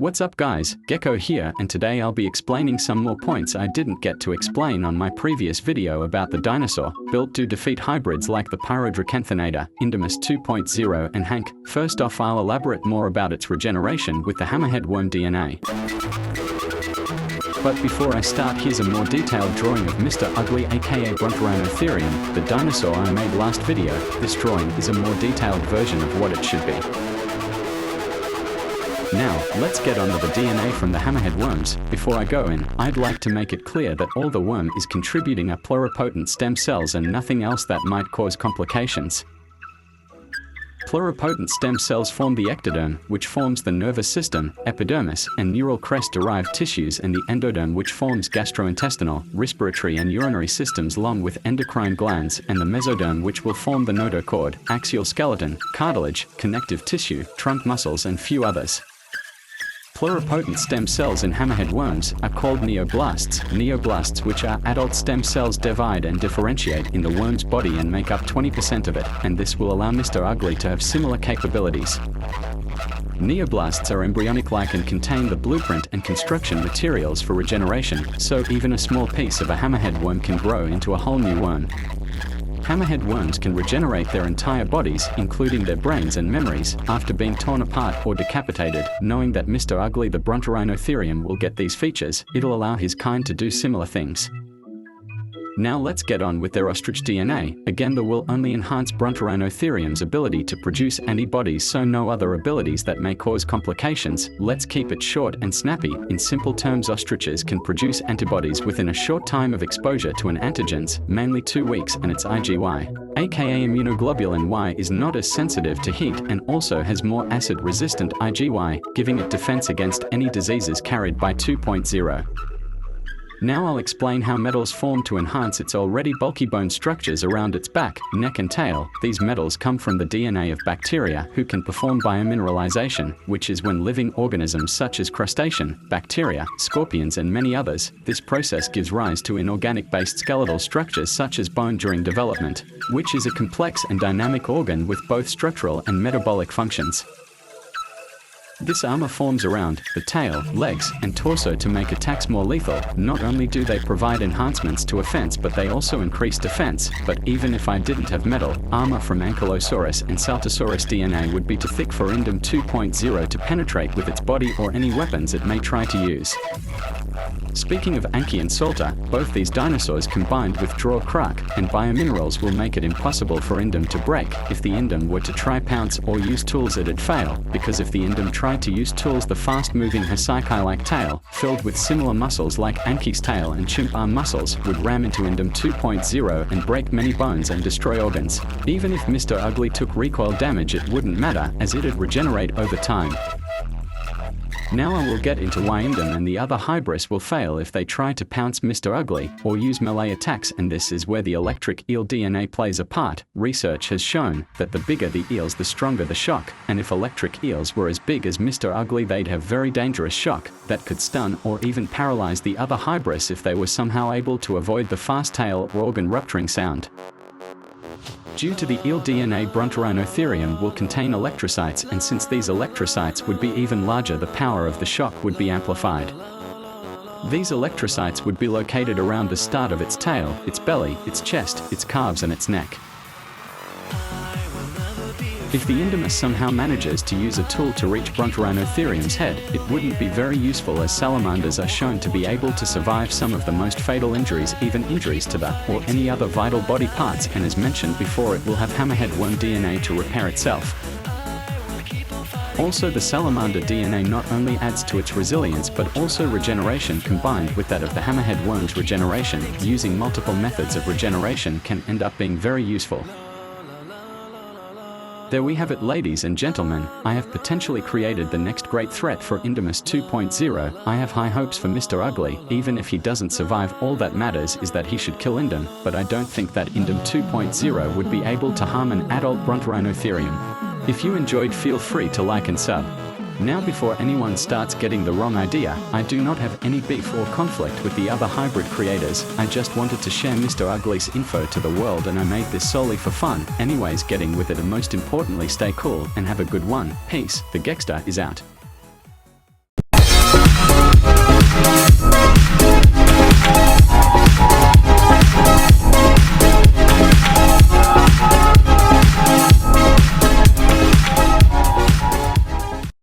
What's up guys, Gecko here, and today I'll be explaining some more points I didn't get to explain on my previous video about the dinosaur, built to defeat hybrids like the Pyrodraken, Indomous 2.0 and Hank. First off, I'll elaborate more about its regeneration with the hammerhead worm DNA. But before I start, here's a more detailed drawing of Mr. Ugly aka Pyrodrake, the dinosaur I made last video. This drawing is a more detailed version of what it should be. Now, let's get on to the DNA from the hammerhead worms. Before I go in, I'd like to make it clear that all the worm is contributing are pluripotent stem cells and nothing else that might cause complications. Pluripotent stem cells form the ectoderm, which forms the nervous system, epidermis, and neural crest-derived tissues, and the endoderm, which forms gastrointestinal, respiratory and urinary systems along with endocrine glands, and the mesoderm, which will form the notochord, axial skeleton, cartilage, connective tissue, trunk muscles and few others. Pluripotent stem cells in hammerhead worms are called neoblasts. Neoblasts, which are adult stem cells, divide and differentiate in the worm's body and make up 20% of it, and this will allow Mr. Ugly to have similar capabilities. Neoblasts are embryonic-like and contain the blueprint and construction materials for regeneration, so even a small piece of a hammerhead worm can grow into a whole new worm. Hammerhead worms can regenerate their entire bodies, including their brains and memories, after being torn apart or decapitated. Knowing that Mr. Ugly the Pyrodrake will get these features, it'll allow his kind to do similar things. Now let's get on with their ostrich DNA. Again, the will only enhance Pyrodrake's ability to produce antibodies, so no other abilities that may cause complications. Let's keep it short and snappy. In simple terms, ostriches can produce antibodies within a short time of exposure to an antigens, mainly 2 weeks, and its IgY, aka immunoglobulin Y, is not as sensitive to heat and also has more acid-resistant IgY, giving it defense against any diseases carried by 2.0. Now I'll explain how metals form to enhance its already bulky bone structures around its back, neck and tail. These metals come from the DNA of bacteria, who can perform biomineralization, which is when living organisms such as crustacean, bacteria, scorpions and many others. This process gives rise to inorganic-based skeletal structures such as bone during development, which is a complex and dynamic organ with both structural and metabolic functions. This armor forms around the tail, legs, and torso to make attacks more lethal. Not only do they provide enhancements to offense, but they also increase defense. But even if I didn't have metal, armor from Ankylosaurus and Saltosaurus DNA would be too thick for indom 2.0 to penetrate with its body or any weapons it may try to use. Speaking of Anky and Salta, both these dinosaurs combined withdraw crack, and biominerals will make it impossible for indom to break. If the indom were to try pounce or use tools, it'd fail, because if the indom tried to use tools, the fast-moving Hasaikai-like tail, filled with similar muscles like Anky's tail and chimp arm muscles, would ram into indom 2.0 and break many bones and destroy organs. Even if Mr. Ugly took recoil damage, it wouldn't matter, as it'd regenerate over time. Now I will get into why indom and the other hybrids will fail if they try to pounce Mr. Ugly or use melee attacks, and this is where the electric eel DNA plays a part. Research has shown that the bigger the eels, the stronger the shock, and if electric eels were as big as Mr. Ugly, they'd have very dangerous shock that could stun or even paralyze the other hybrids if they were somehow able to avoid the fast tail or organ rupturing sound. Due to the eel DNA, Pyrodrake will contain electrocytes, and since these electrocytes would be even larger, the power of the shock would be amplified. These electrocytes would be located around the start of its tail, its belly, its chest, its calves and its neck. If the Indomous somehow manages to use a tool to reach Pyrodrake's head, it wouldn't be very useful, as salamanders are shown to be able to survive some of the most fatal injuries, even injuries to the or any other vital body parts, and as mentioned before, it will have hammerhead worm DNA to repair itself. Also, the salamander DNA not only adds to its resilience but also regeneration combined with that of the hammerhead worm's regeneration. Using multiple methods of regeneration can end up being very useful. There we have it, ladies and gentlemen. I have potentially created the next great threat for Indomous 2.0. I have high hopes for Mr. Ugly. Even if he doesn't survive, all that matters is that he should kill indom, but I don't think that indom 2.0 would be able to harm an adult Pyrodrake. If you enjoyed, feel free to like and sub. Now, before anyone starts getting the wrong idea, I do not have any beef or conflict with the other hybrid creators. I just wanted to share Mr. Ugly's info to the world, and I made this solely for fun. Anyways, getting with it, and most importantly, stay cool and have a good one. Peace. The Gexter is out.